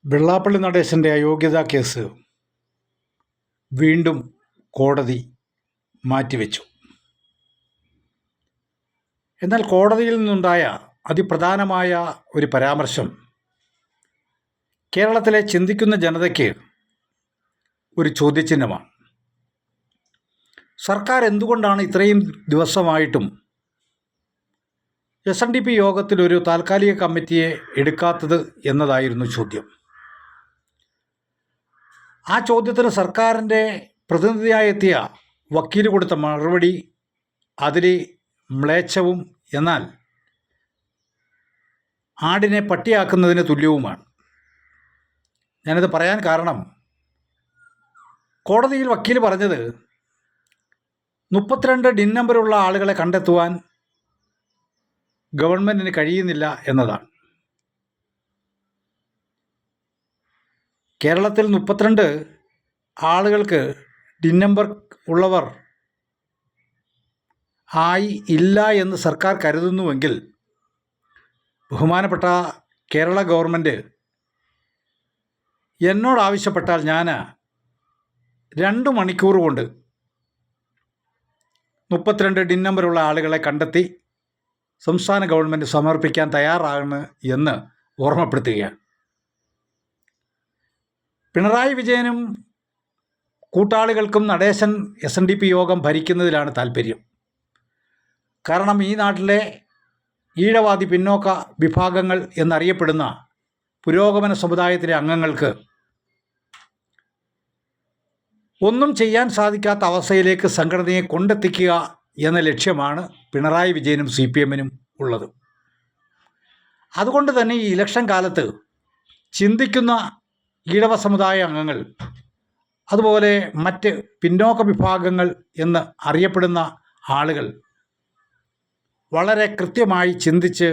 Vellappally നടേശൻ്റെ അയോഗ്യതാ case വീണ്ടും കോടതി മാറ്റിവെച്ചു. എന്നാൽ കോടതിയിൽ നിന്നുണ്ടായ അതിപ്രധാനമായ ഒരു പരാമർശം കേരളത്തിലെ ചിന്തിക്കുന്ന ജനതയ്ക്ക് ഒരു ചോദ്യചിഹ്നമാണ്. സർക്കാർ എന്തുകൊണ്ടാണ് ഇത്രയും ദിവസമായിട്ടും SNDP യോഗത്തിൽ ഒരു താൽക്കാലിക കമ്മിറ്റിയെ എടുക്കാത്തത് എന്നതായിരുന്നു ചോദ്യം. ആ ചോദ്യത്തിന് സർക്കാരിൻ്റെ പ്രതിനിധിയായി എത്തിയ വക്കീൽ കൊടുത്ത മറുപടി അതിൽ മ്ലേച്ഛവും എന്നാൽ ആടിനെ പട്ടിയാക്കുന്നതിന് തുല്യവുമാണ്. ഞാനിത് പറയാൻ കാരണം, കോടതിയിൽ വക്കീൽ പറഞ്ഞത് 32 DIN നമ്പറുള്ള ആളുകളെ കണ്ടെത്തുവാൻ ഗവൺമെൻറ്റിന് കഴിയുന്നില്ല എന്നതാണ്. കേരളത്തിൽ 32 ആളുകൾക്ക് DIN നമ്പർ ഉള്ളവർ ഇല്ല എന്ന് സർക്കാർ കരുതുന്നുവെങ്കിൽ ബഹുമാനപ്പെട്ട കേരള ഗവൺമെൻറ് എന്നോട് ആവശ്യപ്പെട്ടാൽ ഞാൻ 2 മണിക്കൂർ കൊണ്ട് 32 DIN നമ്പറുള്ള ആളുകളെ കണ്ടെത്തി സംസ്ഥാന ഗവൺമെൻറ് സമർപ്പിക്കാൻ തയ്യാറാണ് എന്ന് ഓർമ്മപ്പെടുത്തുകയാണ്. പിണറായി വിജയനും കൂട്ടാളികൾക്കും നടേശൻ SNDP യോഗം ഭരിക്കുന്നതിലാണ് താല്പര്യം. കാരണം ഈ നാട്ടിലെ ഈഴവാദി പിന്നോക്ക വിഭാഗങ്ങൾ എന്നറിയപ്പെടുന്ന പുരോഗമന സമുദായത്തിലെ അംഗങ്ങൾക്ക് ഒന്നും ചെയ്യാൻ സാധിക്കാത്ത അവസ്ഥയിലേക്ക് സംഘടനയെ കൊണ്ടെത്തിക്കുക എന്ന ലക്ഷ്യമാണ് പിണറായി വിജയനും CPM-നും ഉള്ളത്. അതുകൊണ്ട് തന്നെ ഈ ഇലക്ഷൻ കാലത്ത് ചിന്തിക്കുന്ന ഈഴവ സമുദായ അംഗങ്ങൾ, അതുപോലെ മറ്റ് പിന്നോക്ക വിഭാഗങ്ങൾ എന്ന് അറിയപ്പെടുന്ന ആളുകൾ വളരെ കൃത്യമായി ചിന്തിച്ച്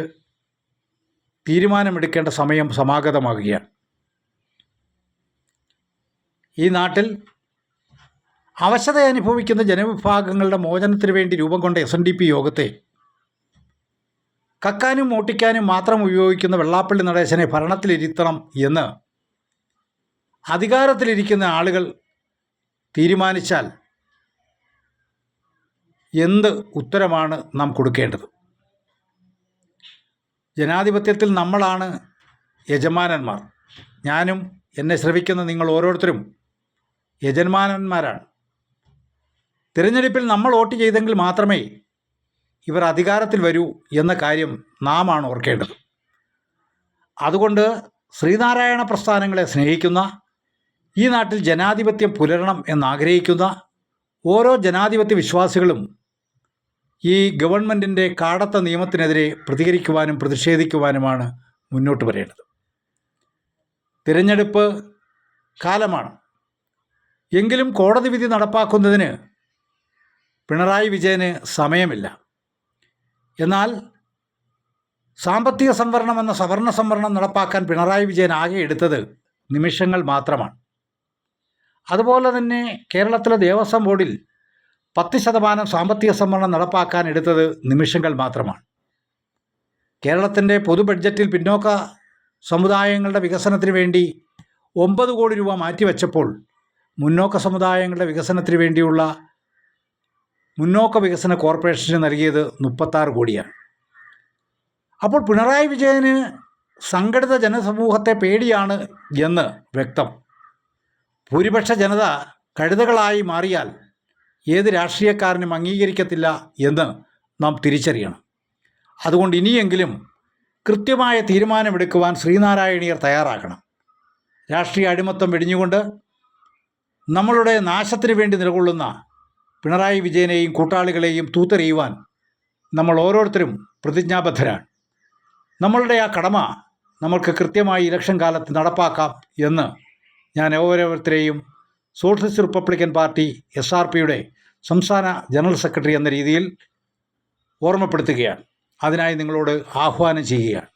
തീരുമാനമെടുക്കേണ്ട സമയം സമാഗതമാകുകയാണ്. ഈ നാട്ടിൽ അവശത അനുഭവിക്കുന്ന ജനവിഭാഗങ്ങളുടെ മോചനത്തിന് വേണ്ടി രൂപം കൊണ്ട SNDP യോഗത്തെ കക്കാനും മോട്ടിക്കാനും മാത്രം ഉപയോഗിക്കുന്ന വെള്ളാപ്പള്ളി നടേശനെ ഭരണത്തിലിരുത്തണം എന്ന് അധികാരത്തിലിരിക്കുന്ന ആളുകൾ തീരുമാനിച്ചാൽ എന്ത് ഉത്തരമാണ് നാം കൊടുക്കേണ്ടത്? ജനാധിപത്യത്തിൽ നമ്മളാണ് യജമാനന്മാർ. ഞാനും എന്നെ ശ്രവിക്കുന്ന നിങ്ങൾ ഓരോരുത്തരും യജമാനന്മാരാണ്. തിരഞ്ഞെടുപ്പിൽ നമ്മൾ വോട്ട് ചെയ്തെങ്കിൽ മാത്രമേ ഇവർ അധികാരത്തിൽ വരൂ എന്ന കാര്യം നാം ആണ് ഓർക്കേണ്ടത്. അതുകൊണ്ട് ശ്രീനാരായണ പ്രസ്ഥാനങ്ങളെ സ്നേഹിക്കുന്ന, ഈ നാട്ടിൽ ജനാധിപത്യം പുലരണം എന്നാഗ്രഹിക്കുന്ന ഓരോ ജനാധിപത്യ വിശ്വാസികളും ഈ ഗവൺമെൻറ്റിൻ്റെ കാടത്ത നിയമത്തിനെതിരെ പ്രതികരിക്കുവാനും പ്രതിഷേധിക്കുവാനുമാണ് മുന്നോട്ട് വരേണ്ടത്. തിരഞ്ഞെടുപ്പ് കാലമാണ്. എങ്കിലും കോടതി വിധി നടപ്പാക്കുന്നതിന് പിണറായി വിജയന് സമയമില്ല. എന്നാൽ സാമ്പത്തിക സംവരണം എന്ന സവർണ സംവരണം നടപ്പാക്കാൻ പിണറായി വിജയൻ ആകെ എടുത്തത് നിമിഷങ്ങൾ മാത്രമാണ്. അതുപോലെ തന്നെ കേരളത്തിലെ ദേവസ്വം ബോർഡിൽ 10% സാമ്പത്തിക സംവരണം നടപ്പാക്കാൻ എടുത്തത് നിമിഷങ്ങൾ മാത്രമാണ്. കേരളത്തിൻ്റെ പൊതു ബഡ്ജറ്റിൽ പിന്നോക്ക സമുദായങ്ങളുടെ വികസനത്തിന് വേണ്ടി 9 കോടി രൂപ മാറ്റിവെച്ചപ്പോൾ മുന്നോക്ക സമുദായങ്ങളുടെ വികസനത്തിന് വേണ്ടിയുള്ള മുന്നോക്ക വികസന കോർപ്പറേഷന് നൽകിയത് 36 കോടിയാണ്. അപ്പോൾ പിണറായി വിജയന് സംഘടിത ജനസമൂഹത്തെ പേടിയാണ് എന്ന് വ്യക്തം. ഭൂരിപക്ഷ ജനത കഴുതകളായി മാറിയാൽ ഏത് രാഷ്ട്രീയക്കാരനും അംഗീകരിക്കത്തില്ല എന്ന് നാം തിരിച്ചറിയണം. അതുകൊണ്ട് ഇനിയെങ്കിലും കൃത്യമായ തീരുമാനമെടുക്കുവാൻ ശ്രീനാരായണീയർ തയ്യാറാക്കണം. രാഷ്ട്രീയ അടിമത്തം വെടിഞ്ഞുകൊണ്ട് നമ്മളുടെ നാശത്തിന് വേണ്ടി നിലകൊള്ളുന്ന പിണറായി വിജയനെയും കൂട്ടാളികളെയും തൂത്തെറിയുവാൻ നമ്മൾ ഓരോരുത്തരും പ്രതിജ്ഞാബദ്ധരാണ്. നമ്മളുടെ ആ കടമ നമ്മൾക്ക് കൃത്യമായി ഇലക്ഷൻ കാലത്ത് നടപ്പാക്കാം എന്ന് ഞാൻ ഓരോരുത്തരെയും സോഷ്യലിസ്റ്റ് റിപ്പബ്ലിക്കൻ പാർട്ടി SRPയുടെ സംസ്ഥാന ജനറൽ സെക്രട്ടറി എന്ന രീതിയിൽ ഓർമ്മപ്പെടുത്തുകയാണ്. അതിനായി നിങ്ങളോട് ആഹ്വാനം ചെയ്യുകയാണ്.